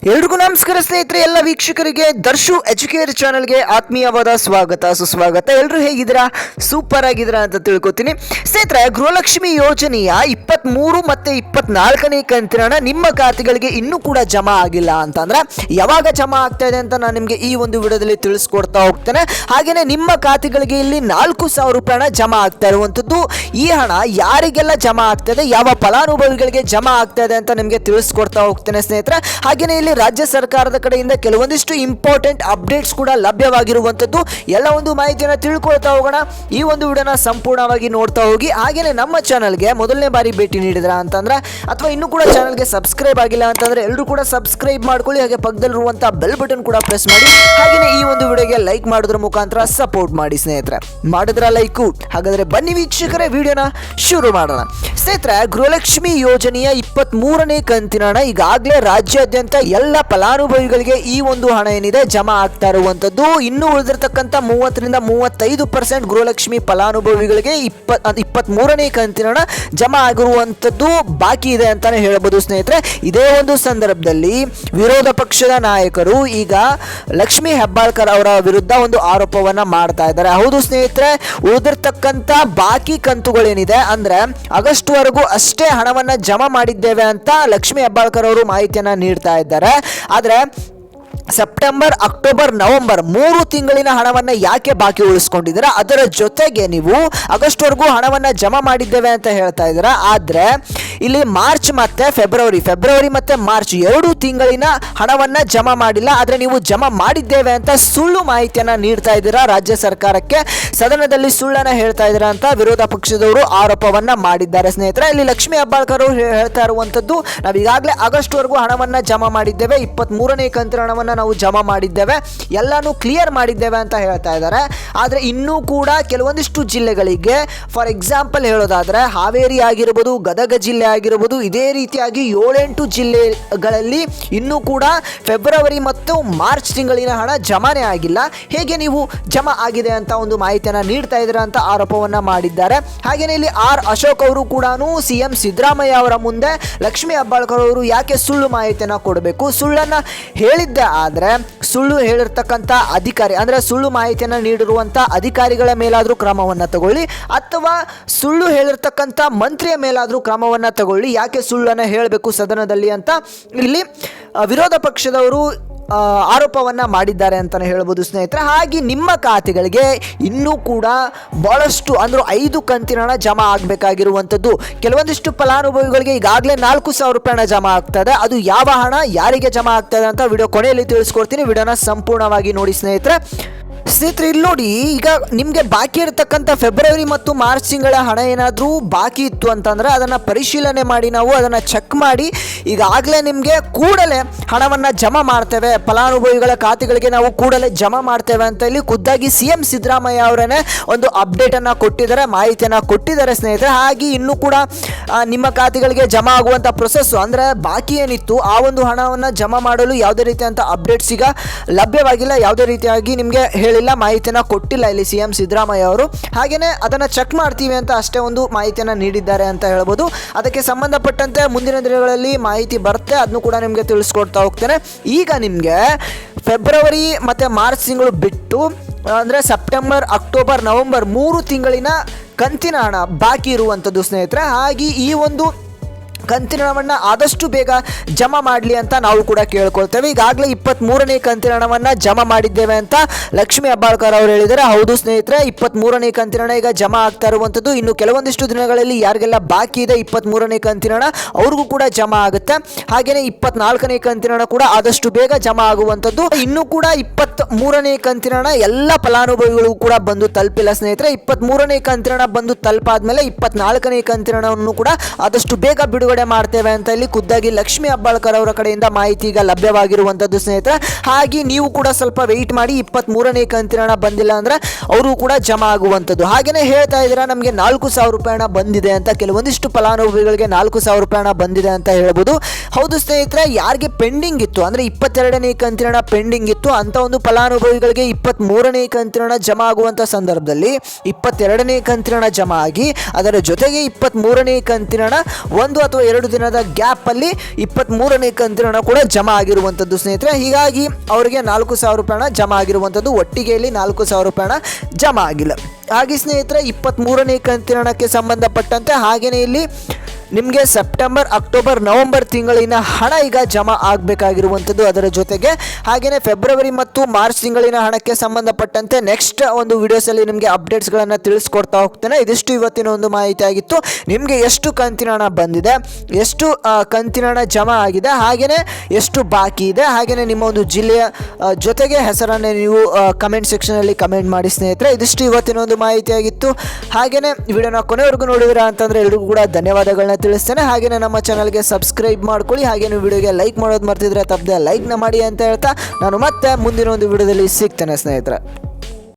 ಎಲ್ರಿಗೂ ನಮಸ್ಕಾರ ಸ್ನೇಹಿತರೆ, ಎಲ್ಲ ವೀಕ್ಷಕರಿಗೆ ದರ್ಶು ಎಜುಕೇರ್ ಚಾನಲ್ಗೆ ಆತ್ಮೀಯವಾದ ಸ್ವಾಗತ ಸುಸ್ವಾಗತ. ಎಲ್ಲರೂ ಹೇಗಿದ್ದೀರಾ? ಸೂಪರ್ ಆಗಿದ್ದೀರಾ ಅಂತ ತಿಳ್ಕೊತೀನಿ. ಸ್ನೇಹಿತರೆ, ಗೃಹಲಕ್ಷ್ಮಿ ಯೋಜನೆಯ 23 ಮತ್ತು 24ನೇ ಕಂತಿನ ಹಣ ನಿಮ್ಮ ಖಾತೆಗಳಿಗೆ ಇನ್ನೂ ಕೂಡ ಜಮಾ ಆಗಿಲ್ಲ ಅಂತಂದ್ರೆ ಯಾವಾಗ ಜಮಾ ಆಗ್ತಾ ಇದೆ ಅಂತ ನಾನು ನಿಮಗೆ ಈ ಒಂದು ವಿಡಿಯೋದಲ್ಲಿ ತಿಳಿಸ್ಕೊಡ್ತಾ ಹೋಗ್ತೇನೆ. ಹಾಗೆಯೇ ನಿಮ್ಮ ಖಾತೆಗಳಿಗೆ ಇಲ್ಲಿ 4,000 ರೂಪಾಯಿ ಹಣ ಜಮಾ ಆಗ್ತಾ ಇರುವಂಥದ್ದು. ಈ ಹಣ ಯಾರಿಗೆಲ್ಲ ಜಮಾ ಆಗ್ತದೆ, ಯಾವ ಫಲಾನುಭವಿಗಳಿಗೆ ಜಮಾ ಆಗ್ತಾ ಇದೆ ಅಂತ ನಿಮಗೆ ತಿಳಿಸ್ಕೊಡ್ತಾ ಹೋಗ್ತೇನೆ ಸ್ನೇಹಿತರೆ. ಹಾಗೆಯೇ ಇಲ್ಲಿ ರಾಜ್ಯ ಸರ್ಕಾರದ ಕಡೆಯಿಂದ ಕೆಲವೊಂದಿಷ್ಟು ಇಂಪಾರ್ಟೆಂಟ್ ಅಪ್ಡೇಟ್ಸ್ ಕೂಡ ಲಭ್ಯವಾಗಿರುವಂಥದ್ದು. ಎಲ್ಲ ಒಂದು ಮಾಹಿತಿಯನ್ನು ತಿಳ್ಕೊಳ್ತಾ ಹೋಗೋಣ. ಈ ಒಂದು ವಿಡಿಯೋನ ಸಂಪೂರ್ಣವಾಗಿ ನೋಡ್ತಾ ಹೋಗಿ. ಹಾಗೆಯೇ ನಮ್ಮ ಚಾನಲ್ಗೆ ಮೊದಲನೇ ಬಾರಿ ಭೇಟಿ ನೀಡಿದ್ರ ಅಂತಂದ್ರೆ ಅಥವಾ ಇನ್ನೂ ಕೂಡ ಚಾನಲ್ಗೆ ಸಬ್ಸ್ಕ್ರೈಬ್ ಆಗಿಲ್ಲ ಅಂತಂದ್ರೆ ಎಲ್ಲರೂ ಕೂಡ ಸಬ್ಸ್ಕ್ರೈಬ್ ಮಾಡ್ಕೊಳ್ಳಿ. ಹಾಗೆ ಪಕ್ಕದಲ್ಲಿರುವಂಥ ಬೆಲ್ ಬಟನ್ ಕೂಡ ಪ್ರೆಸ್ ಮಾಡಿ. ಹಾಗೆಯೇ ಈ ಒಂದು ವಿಡಿಯೋಗೆ ಲೈಕ್ ಮಾಡೋದ್ರ ಮುಖಾಂತರ ಸಪೋರ್ಟ್ ಮಾಡಿ ಸ್ನೇಹಿತರೆ. ಮಾಡಿದ್ರ ಲೈಕು. ಹಾಗಾದ್ರೆ ಬನ್ನಿ ವೀಕ್ಷಕರೇ, ವಿಡಿಯೋನ ಶುರು ಮಾಡೋಣ. ಸ್ನೇಹಿತರೆ, ಗೃಹಲಕ್ಷ್ಮಿ ಯೋಜನೆಯ 23ನೇ ಕಂತಿನ ಹಣ ಈಗಾಗಲೇ ರಾಜ್ಯಾದ್ಯಂತ ಎಲ್ಲ ಫಲಾನುಭವಿಗಳಿಗೆ ಈ ಒಂದು ಹಣ ಏನಿದೆ ಜಮಾ ಆಗ್ತಾ ಇರುವಂತದ್ದು. ಇನ್ನು ಉಳಿದಿರತಕ್ಕಂಥ 30ರಿಂದ 35% ಗೃಹಲಕ್ಷ್ಮಿ ಫಲಾನುಭವಿಗಳಿಗೆ 23ನೇ ಕಂತಿನ ಹಣ ಜಮಾ ಆಗಿರುವಂತದ್ದು ಬಾಕಿ ಇದೆ ಅಂತಾನೆ ಹೇಳಬಹುದು ಸ್ನೇಹಿತರೆ. ಇದೇ ಒಂದು ಸಂದರ್ಭದಲ್ಲಿ ವಿರೋಧ ಪಕ್ಷದ ನಾಯಕರು ಈಗ ಲಕ್ಷ್ಮೀ ಹೆಬ್ಬಾಳ್ಕರ್ ಅವರ ವಿರುದ್ಧ ಒಂದು ಆರೋಪವನ್ನ ಮಾಡ್ತಾ ಇದ್ದಾರೆ. ಹೌದು ಸ್ನೇಹಿತರೆ, ಉಳಿದಿರ್ತಕ್ಕಂಥ ಬಾಕಿ ಕಂತುಗಳೇನಿದೆ ಅಂದ್ರೆ ಆಗಸ್ಟ್ ವರೆಗೂ ಅಷ್ಟೇ ಹಣವನ್ನ ಜಮಾ ಮಾಡಿದ್ದೇವೆ ಅಂತ ಲಕ್ಷ್ಮೀ ಹೆಬ್ಬಾಳ್ಕರ್ ಅವರು ಮಾಹಿತಿಯನ್ನ ನೀಡ್ತಾ ಇದ್ದಾರೆ. ಆದ್ರೆ ಸೆಪ್ಟೆಂಬರ್, ಅಕ್ಟೋಬರ್, ನವೆಂಬರ್ 3 ತಿಂಗಳಿನ ಹಣವನ್ನು ಯಾಕೆ ಬಾಕಿ ಉಳಿಸ್ಕೊಂಡಿದ್ದೀರಾ? ಅದರ ಜೊತೆಗೆ ನೀವು ಆಗಸ್ಟ್ ವರೆಗೂ ಹಣವನ್ನು ಜಮಾ ಮಾಡಿದ್ದೇವೆ ಅಂತ ಹೇಳ್ತಾ ಇದ್ದೀರಾ. ಆದರೆ ಇಲ್ಲಿ ಮಾರ್ಚ್ ಮತ್ತು ಫೆಬ್ರವರಿ ಮತ್ತು ಮಾರ್ಚ್ 2 ತಿಂಗಳಿನ ಹಣವನ್ನು ಜಮಾ ಮಾಡಿಲ್ಲ. ಆದರೆ ನೀವು ಜಮಾ ಮಾಡಿದ್ದೇವೆ ಅಂತ ಸುಳ್ಳು ಮಾಹಿತಿಯನ್ನು ನೀಡ್ತಾ ಇದ್ದೀರಾ ರಾಜ್ಯ ಸರ್ಕಾರಕ್ಕೆ. ಸದನದಲ್ಲಿ ಸುಳ್ಳನ್ನು ಹೇಳ್ತಾ ಇದ್ದೀರಾ ಅಂತ ವಿರೋಧ ಪಕ್ಷದವರು ಆರೋಪವನ್ನು ಮಾಡಿದ್ದಾರೆ ಸ್ನೇಹಿತರೆ. ಇಲ್ಲಿ ಲಕ್ಷ್ಮೀ ಹೆಬ್ಬಾಳ್ಕರ್ ಅವರು ಹೇಳ್ತಾ ಇರುವಂಥದ್ದು, ನಾವು ಈಗಾಗಲೇ ಆಗಸ್ಟ್ ವರೆಗೂ ಹಣವನ್ನು ಜಮಾ ಮಾಡಿದ್ದೇವೆ, 23ನೇ ಕಂತಿನ ಹಣವನ್ನು ನಾವು ಜಮಾ ಮಾಡಿದ್ದೇವೆ, ಎಲ್ಲಾನು ಕ್ಲಿಯರ್ ಮಾಡಿದ್ದೇವೆ ಅಂತ ಹೇಳ್ತಾ ಇದ್ದಾರೆ. ಆದರೆ ಇನ್ನೂ ಕೂಡ ಕೆಲವೊಂದಿಷ್ಟು ಜಿಲ್ಲೆಗಳಿಗೆ, ಫಾರ್ ಎಕ್ಸಾಂಪಲ್ ಹೇಳೋದಾದ್ರೆ ಹಾವೇರಿ ಆಗಿರ್ಬೋದು, ಗದಗ ಜಿಲ್ಲೆ ಆಗಿರ್ಬೋದು, ಇದೇ ರೀತಿಯಾಗಿ 7-8 ಜಿಲ್ಲೆಗಳಲ್ಲಿ ಇನ್ನೂ ಕೂಡ ಫೆಬ್ರವರಿ ಮತ್ತು ಮಾರ್ಚ್ ತಿಂಗಳಿನ ಹಣ ಜಮಾನೇ ಆಗಿಲ್ಲ. ಹೇಗೆ ನೀವು ಜಮಾ ಆಗಿದೆ ಅಂತ ಒಂದು ಮಾಹಿತಿಯನ್ನು ನೀಡ್ತಾ ಇದ್ದೀರಾ ಅಂತ ಆರೋಪವನ್ನ ಮಾಡಿದ್ದಾರೆ. ಹಾಗೆಯೇ ಇಲ್ಲಿ ಅಶೋಕ್ ಅವರು ಕೂಡ ಸಿಎಂ ಸಿದ್ದರಾಮಯ್ಯ ಅವರ ಮುಂದೆ ಲಕ್ಷ್ಮೀ ಹೆಬ್ಬಾಳ್ಕರ್ ಅವರು ಯಾಕೆ ಸುಳ್ಳು ಮಾಹಿತಿಯನ್ನು ಕೊಡಬೇಕು, ಸುಳ್ಳನ್ನ ಹೇಳಿದ್ದೆ ಆದರೆ ಸುಳ್ಳು ಹೇಳಿರ್ತಕ್ಕಂಥ ಅಧಿಕಾರಿ ಅಂದರೆ ಸುಳ್ಳು ಮಾಹಿತಿಯನ್ನು ನೀಡಿರುವಂಥ ಅಧಿಕಾರಿಗಳ ಮೇಲಾದರೂ ಕ್ರಮವನ್ನು ತಗೊಳ್ಳಿ, ಅಥವಾ ಸುಳ್ಳು ಹೇಳಿರ್ತಕ್ಕಂಥ ಮಂತ್ರಿಯ ಮೇಲಾದರೂ ಕ್ರಮವನ್ನು ತಗೊಳ್ಳಿ, ಯಾಕೆ ಸುಳ್ಳನ್ನು ಹೇಳಬೇಕು ಸದನದಲ್ಲಿ ಅಂತ ಇಲ್ಲಿ ವಿರೋಧ ಪಕ್ಷದವರು ಆರೋಪವನ್ನು ಮಾಡಿದ್ದಾರೆ ಅಂತಲೇ ಹೇಳ್ಬೋದು ಸ್ನೇಹಿತರೆ. ಹಾಗೆ ನಿಮ್ಮ ಖಾತೆಗಳಿಗೆ ಇನ್ನೂ ಕೂಡ ಭಾಳಷ್ಟು ಅಂದ್ರೆ 5 ಕಂತಿನ ಹಣ ಜಮಾ ಆಗಬೇಕಾಗಿರುವಂಥದ್ದು. ಕೆಲವೊಂದಿಷ್ಟು ಫಲಾನುಭವಿಗಳಿಗೆ ಈಗಾಗಲೇ 4,000 ರೂಪಾಯಿ ಹಣ ಜಮಾ ಆಗ್ತದೆ. ಅದು ಯಾವ ಹಣ, ಯಾರಿಗೆ ಜಮಾ ಆಗ್ತದೆ ಅಂತ ವಿಡಿಯೋ ಕೊನೆಯಲ್ಲಿ ತಿಳಿಸ್ಕೊಡ್ತೀನಿ. ವಿಡಿಯೋನ ಸಂಪೂರ್ಣವಾಗಿ ನೋಡಿ ಸ್ನೇಹಿತರೆ. ಇಲ್ಲಿ ನೋಡಿ, ಈಗ ನಿಮಗೆ ಬಾಕಿ ಇರತಕ್ಕಂಥ ಫೆಬ್ರವರಿ ಮತ್ತು ಮಾರ್ಚ್ ತಿಂಗಳ ಹಣ ಏನಾದರೂ ಬಾಕಿ ಇತ್ತು ಅಂತಂದರೆ ಅದನ್ನು ಪರಿಶೀಲನೆ ಮಾಡಿ ನಾವು ಅದನ್ನು ಚೆಕ್ ಮಾಡಿ ಈಗಾಗಲೇ ನಿಮಗೆ ಕೂಡಲೇ ಹಣವನ್ನು ಜಮಾ ಮಾಡ್ತೇವೆ, ಫಲಾನುಭವಿಗಳ ಖಾತೆಗಳಿಗೆ ನಾವು ಕೂಡಲೇ ಜಮಾ ಮಾಡ್ತೇವೆ ಅಂತ ಇಲ್ಲಿ ಖುದ್ದಾಗಿ ಸಿಎಂ ಸಿದ್ದರಾಮಯ್ಯ ಅವರೇ ಒಂದು ಅಪ್ಡೇಟನ್ನು ಕೊಟ್ಟಿದ್ದಾರೆ, ಮಾಹಿತಿಯನ್ನು ಕೊಟ್ಟಿದ್ದಾರೆ ಸ್ನೇಹಿತರೆ. ಹಾಗೆ ಇನ್ನೂ ಕೂಡ ನಿಮ್ಮ ಖಾತೆಗಳಿಗೆ ಜಮಾ ಆಗುವಂಥ ಪ್ರೊಸೆಸ್ಸು ಅಂದರೆ ಬಾಕಿ ಏನಿತ್ತು ಆ ಒಂದು ಹಣವನ್ನು ಜಮಾ ಮಾಡಲು ಯಾವುದೇ ರೀತಿಯಂಥ ಅಪ್ಡೇಟ್ಸ್ ಈಗ ಲಭ್ಯವಾಗಿಲ್ಲ, ಯಾವುದೇ ರೀತಿಯಾಗಿ ನಿಮಗೆ ಹೇಳಿಲ್ಲ, ಮಾಹಿತಿನ ಕೊಟ್ಟಿಲ್ಲ ಇಲ್ಲಿ ಸಿಎಂ ಸಿದ್ದರಾಮಯ್ಯ ಅವರು. ಹಾಗೆಯೇ ಅದನ್ನು ಚೆಕ್ ಮಾಡ್ತೀವಿ ಅಂತ ಅಷ್ಟೇ ಒಂದು ಮಾಹಿತಿಯನ್ನು ನೀಡಿದ್ದಾರೆ ಅಂತ ಹೇಳ್ಬೋದು. ಅದಕ್ಕೆ ಸಂಬಂಧಪಟ್ಟಂತೆ ಮುಂದಿನ ದಿನಗಳಲ್ಲಿ ಮಾಹಿತಿ ಬರುತ್ತೆ, ಅದನ್ನು ಕೂಡ ನಿಮಗೆ ತಿಳಿಸ್ಕೊಡ್ತಾ ಹೋಗ್ತೇನೆ. ಈಗ ನಿಮಗೆ ಫೆಬ್ರವರಿ ಮತ್ತು ಮಾರ್ಚ್ ತಿಂಗಳು ಬಿಟ್ಟು ಅಂದರೆ ಸೆಪ್ಟೆಂಬರ್, ಅಕ್ಟೋಬರ್, ನವೆಂಬರ್ 3 ತಿಂಗಳಿನ ಕಂತಿನ ಹಣ ಬಾಕಿ ಇರುವಂಥದ್ದು ಸ್ನೇಹಿತರೆ. ಹಾಗೆ ಈ ಒಂದು ಕಂತಿನ ಹಣವನ್ನು ಆದಷ್ಟು ಬೇಗ ಜಮಾ ಮಾಡಲಿ ಅಂತ ನಾವು ಕೂಡ ಕೇಳ್ಕೊಳ್ತೇವೆ. ಈಗಾಗಲೇ 23ನೇ ಕಂತಿನ ಹಣವನ್ನು ಜಮಾ ಮಾಡಿದ್ದೇವೆ ಅಂತ ಲಕ್ಷ್ಮೀ ಹೆಬ್ಬಾಳ್ಕರ್ ಅವರು ಹೇಳಿದ್ದಾರೆ. ಹೌದು ಸ್ನೇಹಿತರೆ, 23ನೇ ಕಂತಿನ ಹಣ ಈಗ ಜಮಾ ಆಗ್ತಾ ಇರುವಂಥದ್ದು. ಇನ್ನು ಕೆಲವೊಂದಿಷ್ಟು ದಿನಗಳಲ್ಲಿ ಯಾರಿಗೆಲ್ಲ ಬಾಕಿ ಇದೆ 23ನೇ ಕಂತಿನ ಹಣ ಅವ್ರಿಗೂ ಕೂಡ ಜಮಾ ಆಗುತ್ತೆ. ಹಾಗೆಯೇ 24ನೇ ಕಂತಿನ ಹಣ ಕೂಡ ಆದಷ್ಟು ಬೇಗ ಜಮಾ ಆಗುವಂಥದ್ದು. ಇನ್ನೂ ಕೂಡ 23ನೇ ಕಂತಿನ ಹಣ ಎಲ್ಲ ಫಲಾನುಭವಿಗಳಿಗೂ ಕೂಡ ಬಂದು ತಲುಪಿಲ್ಲ ಸ್ನೇಹಿತರೆ. 23ನೇ ಕಂತಿನ ಹಣ ಬಂದು ತಲುಪಾದ್ಮೇಲೆ 24ನೇ ಕಂತಿನ ಹಣವನ್ನು ಕೂಡ ಆದಷ್ಟು ಬೇಗ ಬಿಡುಗಡೆ ಮಾಡ್ತೇವೆ ಅಂತ ಇಲ್ಲಿ ಖುದ್ದಾಗಿ ಲಕ್ಷ್ಮೀ ಹೆಬ್ಬಾಳ್ಕರ್ ಅವರ ಕಡೆಯಿಂದ ಮಾಹಿತಿ ಈಗ ಲಭ್ಯವಾಗಿರುವಂಥದ್ದು ಸ್ನೇಹಿತರೆ. ಹಾಗೆ ನೀವು ಕೂಡ ಸ್ವಲ್ಪ ವೆಯ್ಟ್ ಮಾಡಿ, 23ನೇ ಕಂತಿನ ಹಣ ಬಂದಿಲ್ಲ ಅಂದ್ರೆ ಅವರು ಕೂಡ ಜಮಾ ಆಗುವಂಥದ್ದು. ಹಾಗೆಯೇ ಹೇಳ್ತಾ ಇದ್ದೀರಾ ನಮಗೆ 4,000 ರೂಪಾಯಿ ಹಣ ಬಂದಿದೆ ಅಂತ, ಕೆಲವೊಂದಿಷ್ಟು ಫಲಾನುಭವಿಗಳಿಗೆ 4,000 ರೂಪಾಯಿ ಹಣ ಬಂದಿದೆ ಅಂತ ಹೇಳ್ಬೋದು. ಹೌದು ಸ್ನೇಹಿತರೆ, ಯಾರಿಗೆ ಪೆಂಡಿಂಗ್ ಇತ್ತು ಅಂದರೆ 22ನೇ ಕಂತಿನ ಹಣ ಪೆಂಡಿಂಗ್ ಇತ್ತು ಅಂತ ಒಂದು ಫಲಾನುಭವಿಗಳಿಗೆ 23ನೇ ಕಂತಿನ ಹಣ ಜಮಾ ಆಗುವಂಥ ಸಂದರ್ಭದಲ್ಲಿ 22ನೇ ಕಂತಿನ ಹಣ ಜಮಾ ಆಗಿ ಅದರ ಜೊತೆಗೆ 23ನೇ ಕಂತಿನ ಹಣ 1 ಅಥವಾ 2 ದಿನದ ಗ್ಯಾಪಲ್ಲಿ 23ನೇ ಕಂತಿನ ಹಣ ಕೂಡ ಜಮಾ ಆಗಿರುವಂಥದ್ದು ಸ್ನೇಹಿತರೆ. ಹೀಗಾಗಿ ಅವರಿಗೆ 4,000 ರೂಪಾಯಿ ಹಣ ಜಮಾ ಆಗಿರುವಂಥದ್ದು. ಒಟ್ಟಿಗೆ ಇಲ್ಲಿ 4,000 ರೂಪಾಯಿ ಹಣ ಜಮಾ ಆಗಿಲ್ಲ. ಹಾಗೆ ಸ್ನೇಹಿತರೆ 23ನೇ ಕಂತಿನ ಹಣಕ್ಕೆ ಸಂಬಂಧಪಟ್ಟಂತೆ ಹಾಗೆಯೇ ಇಲ್ಲಿ ನಿಮಗೆ ಸೆಪ್ಟೆಂಬರ್, ಅಕ್ಟೋಬರ್, ನವೆಂಬರ್ ತಿಂಗಳಿನ ಹಣ ಈಗ ಜಮಾ ಆಗಬೇಕಾಗಿರುವಂಥದ್ದು. ಅದರ ಜೊತೆಗೆ ಹಾಗೆಯೇ ಫೆಬ್ರವರಿ ಮತ್ತು ಮಾರ್ಚ್ ತಿಂಗಳಿನ ಹಣಕ್ಕೆ ಸಂಬಂಧಪಟ್ಟಂತೆ ನೆಕ್ಸ್ಟ್ ಒಂದು ವಿಡಿಯೋಸಲ್ಲಿ ನಿಮಗೆ ಅಪ್ಡೇಟ್ಸ್ಗಳನ್ನು ತಿಳಿಸ್ಕೊಡ್ತಾ ಹೋಗ್ತೇನೆ. ಇದಿಷ್ಟು ಇವತ್ತಿನ ಒಂದು ಮಾಹಿತಿ ಆಗಿತ್ತು. ನಿಮಗೆ ಎಷ್ಟು ಕಂತಿನ ಹಣ ಬಂದಿದೆ, ಎಷ್ಟು ಕಂತಿನ ಹಣ ಜಮಾ ಆಗಿದೆ, ಹಾಗೆಯೇ ಎಷ್ಟು ಬಾಕಿ ಇದೆ, ಹಾಗೆಯೇ ನಿಮ್ಮ ಒಂದು ಜಿಲ್ಲೆಯ ಜೊತೆಗೆ ಹೆಸರನ್ನು ನೀವು ಕಮೆಂಟ್ ಸೆಕ್ಷನಲ್ಲಿ ಕಮೆಂಟ್ ಮಾಡಿ ಸ್ನೇಹಿತರೆ. ಇದಿಷ್ಟು ಇವತ್ತಿನ ಒಂದು ಮಾಹಿತಿ ಆಗಿತ್ತು. ಹಾಗೆಯೇ ವಿಡಿಯೋನ ಕೊನೆವರೆಗೂ ನೋಡಿದಿರಾ ಅಂತಂದರೆ ಎಲ್ರಿಗೂ ಕೂಡ ಧನ್ಯವಾದಗಳನ್ನ ತಿಳಿಸ್ತೇನೆ. ಹಾಗೆಯೇ ನಮ್ಮ ಚಾನಲ್ಗೆ ಸಬ್ಸ್ಕ್ರೈಬ್ ಮಾಡ್ಕೊಳ್ಳಿ. ಹಾಗೆಯೇ ವಿಡಿಯೋಗೆ ಲೈಕ್ ಮಾಡೋದು ಮರ್ತಿದ್ರೆ ತಪ್ಪದೆ ಲೈಕ್ನ ಮಾಡಿ ಅಂತ ಹೇಳ್ತಾ ನಾನು ಮತ್ತೆ ಮುಂದಿನ ಒಂದು ವಿಡಿಯೋದಲ್ಲಿ ಸಿಗ್ತೇನೆ ಸ್ನೇಹಿತರೆ.